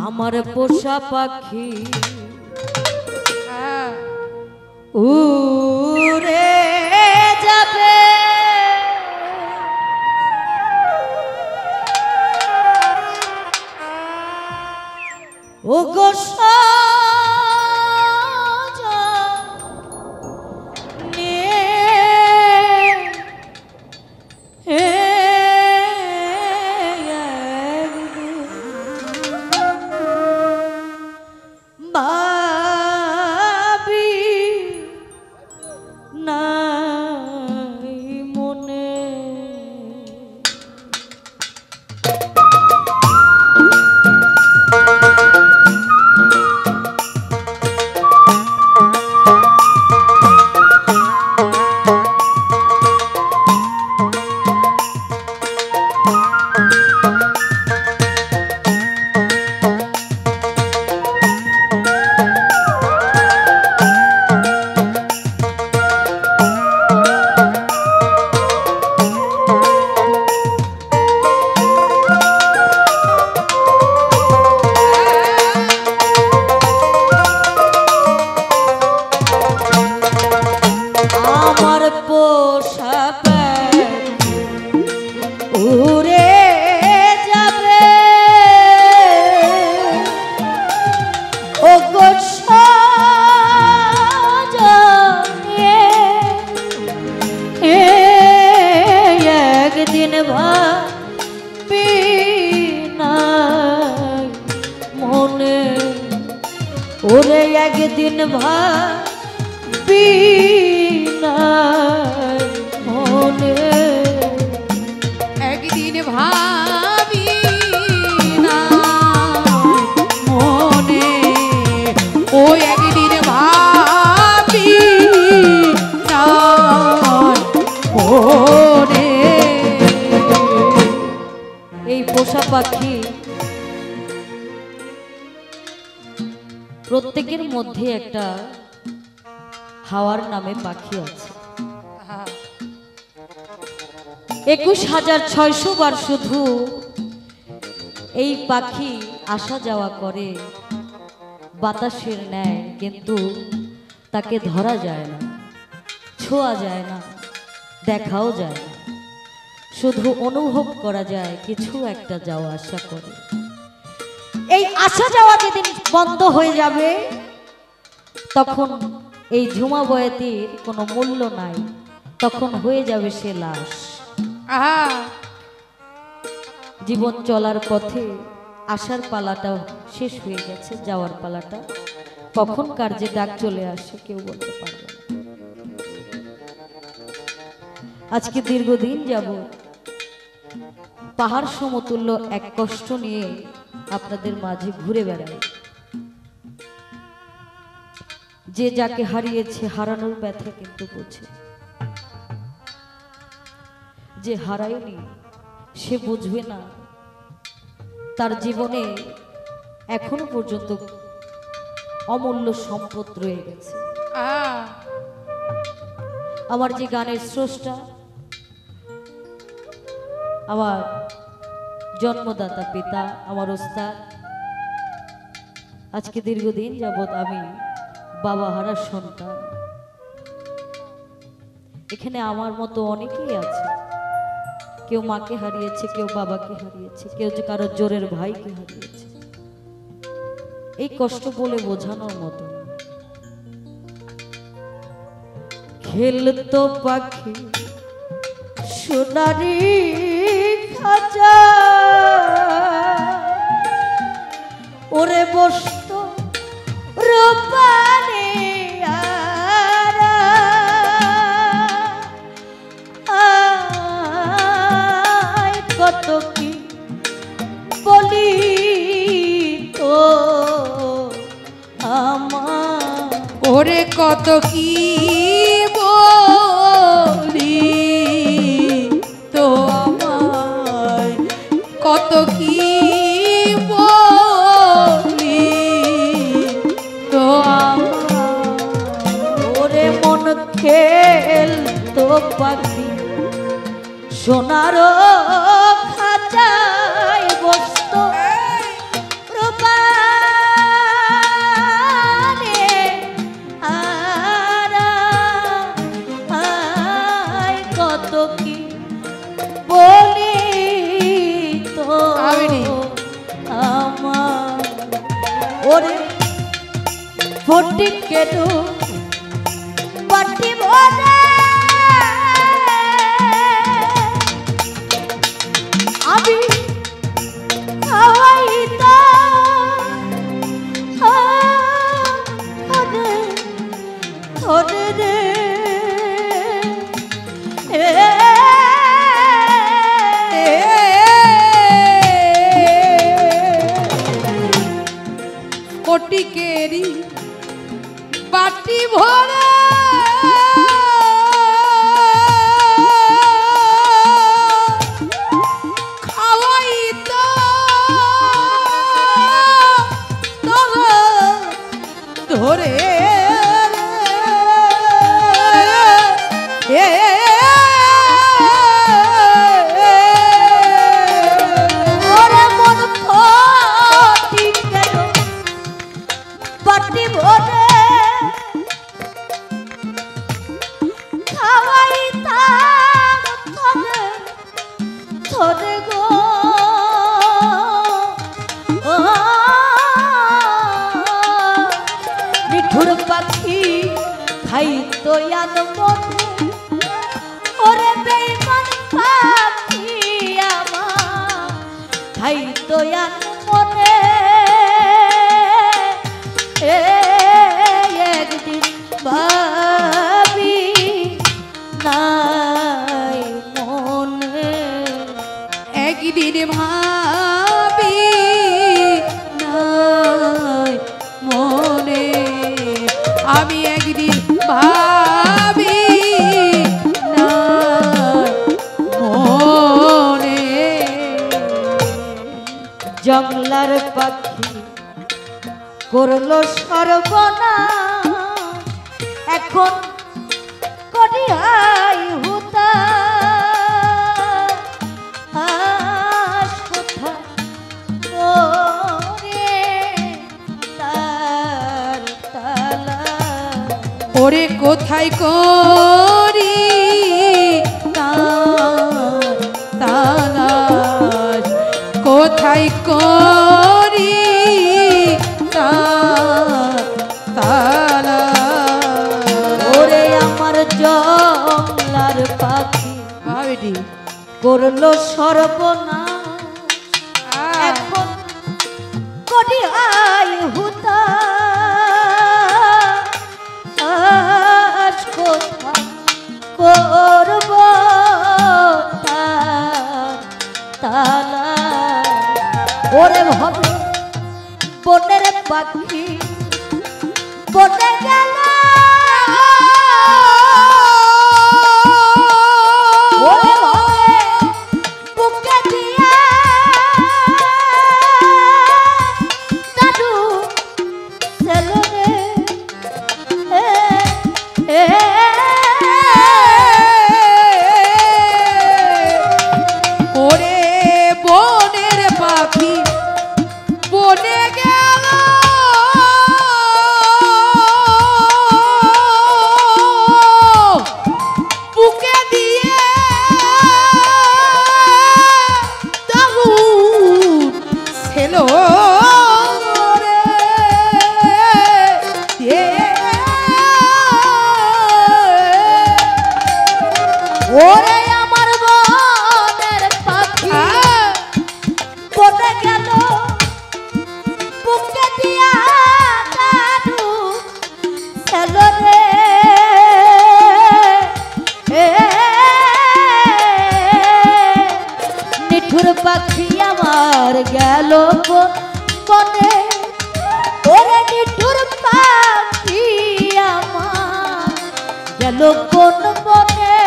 আমার পোষা পাখি উড়ে যাবে ও গো ওরে একদিন ভাবি না মনে একদিন ভাবি না মনে ও একদিন ভাবি না মনে এই পোষা পাখি প্রত্যেকের মধ্যে একটা হাওয়ার নামে পাখি আছে। 21,600 বার শুধু এই পাখি আসা যাওয়া করে বাতাসের ন্যায়, কিন্তু তাকে ধরা যায় না, ছোঁয়া যায় না, দেখাও যায় না, শুধু অনুভব করা যায় কিছু একটা যাওয়া আসা করে। এই আসা যাওয়া যেদিন বন্ধ হয়ে যাবে তখন এই ঝুমা বয়াতির কোনো মূল্য নাই, তখন হয়ে যাবে সে লাশ। জীবন চলার পথে আসার পালাটা শেষ হয়ে গেছে, যাওয়ার পালাটা কখন কার যে ডাক চলে আসে কেউ বলতে পারবে না। আজকে দীর্ঘদিন যাব পাহাড় সমতুল্য এক কষ্ট নিয়ে আপনাদের মাঝে ঘুরে বেড়াই। যে যাকে হারিয়েছে হারানোর ব্যথা কিন্তু বোঝে, যে হারায়নি সে বুঝবে না তার জীবনে এখনো পর্যন্ত অমূল্য সম্পদ রয়ে গেছে। আমার যে গানের স্রষ্টা, আমার জন্মদাতা পিতা, আমার ওস্তাদ, আজকে দীর্ঘদিন যাবৎ আমি বাবা হারার সন্তান। এখানে আমার মতো অনেকেই আছে, কেউ মাকে হারিয়েছে, কেউ বাবাকে হারিয়েছে, কেউ যে কারো জোরের ভাইকে হারিয়েছে। এই কষ্ট বলে বোঝানোর মতো। খেলতো পাখি সোনারি খাঁচা, ওরে বসত রূপানি আরা, কত কি বলি তো আমার, ওরে কত কি বলি তো আমায়, কত কি বলি তো আমায়। ওরে মন খেল তো পাখি সোনার খাঁচায় বসত রূপা ওরে ফটিক কেন বাটি ভরে আমি ফটিকেরি বাটি ভরে খাওয়াইতো তোরা ধরে ওরে মন ফটিক কেন বাটি ভরে খাওয়াইতাম তোরে ধরে গো ও মিঠুর পাখি খাইতো ইয়াদ মনে ওরে বেঈমান পাখি আমার খাইতো ইয়াদ মনে একদিন ভাবি নাই মনে একদিন ভাবি নাই মনে আমি একদিন ভাবি নাই মনে জংলার পাখি করলো সর্বনাশ এখন করি হাই হুতাশ কোথায় ওরে তার তালা ওরে কোথায় করি তার তালাশ কোথায় করি তার তালাশ ওরে আমার জংলার পাখি ভাবিটি করলো সর্বনাশ এখন করি হাই হুতাশ কোথায় করব তার তালা ওরে ভাবে বনের পাখি বনে গেল ওরে ভাবে বুকে দিয়া দাদু ছেলে রে ওরে বনের পাখি বনে গেল বুকে দিয়ে দারুণ ছিল রে ওরে আমার বনের পাখি বনে গেল বুকে দিয়া দাদু ছেলে রে নিঠুর পাখি আমার গেল বনে ওরে নিঠুর পাখি আমার গেল কোন বনে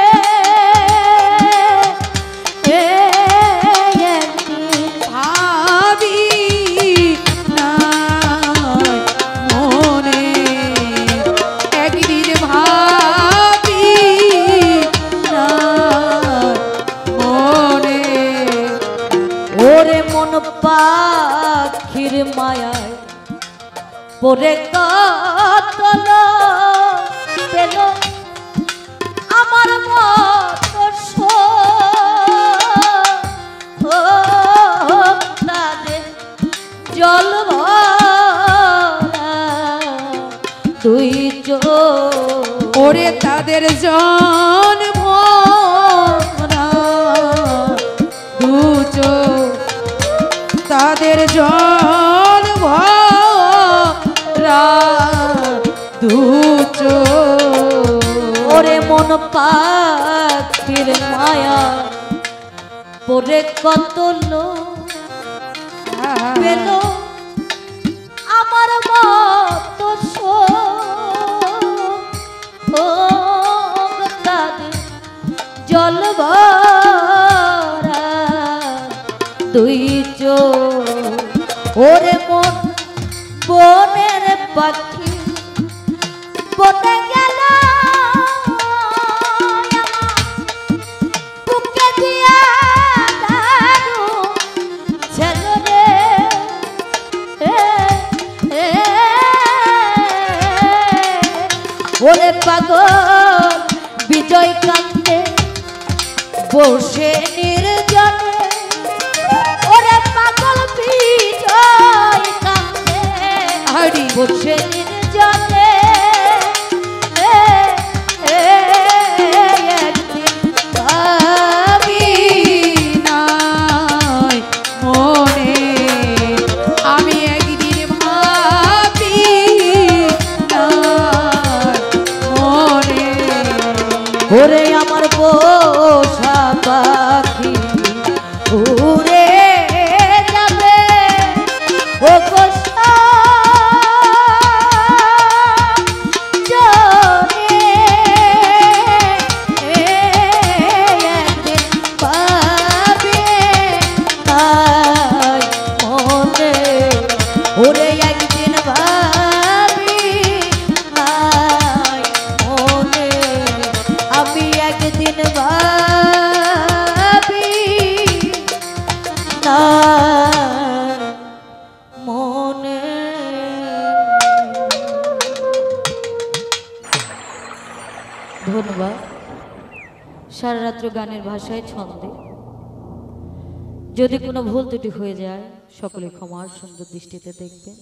ভাবি নাই মনে একদিন ভাবি নাই মনে ওরে মন পাখির মায়ায় পরে কাতল পেল আমার মতো তাদের জল দুই চোখ ওরে তাদের জন্ম না দু চোখ তাদের জন্ম দু চোখ ওরে মন পাখির মায়া পরে কত লোক পেল আমার মতো তাদের জল ভরা দুই চোখ ওরে মন বনের পাখি বনে গেল বুকে দিয়া দারু ছেলে রে ওরে পাগল বিজয় কান্দে বসে নির্জনে ওরে পাগল বিজয় কান্দে হাড়ি বসে নির্জনে একদিন আমি নাই মনে আমি একদিন ভাবি নাই মনে ওরে আমার পোষা পাখি উড়ে যাবে ও গোসা জনে একদিন পাবে তাই মনে ওরে একদিন ভাবি তাই মনে আমি একদিন ভাবি তার মনে ধন্যবাদ। সারা রাত্র গানের ভাষায় ছন্দে যদি কোনো ভুল ত্রুটি হয়ে যায় সকলে ক্ষমার সুন্দর দৃষ্টিতে দেখবেন।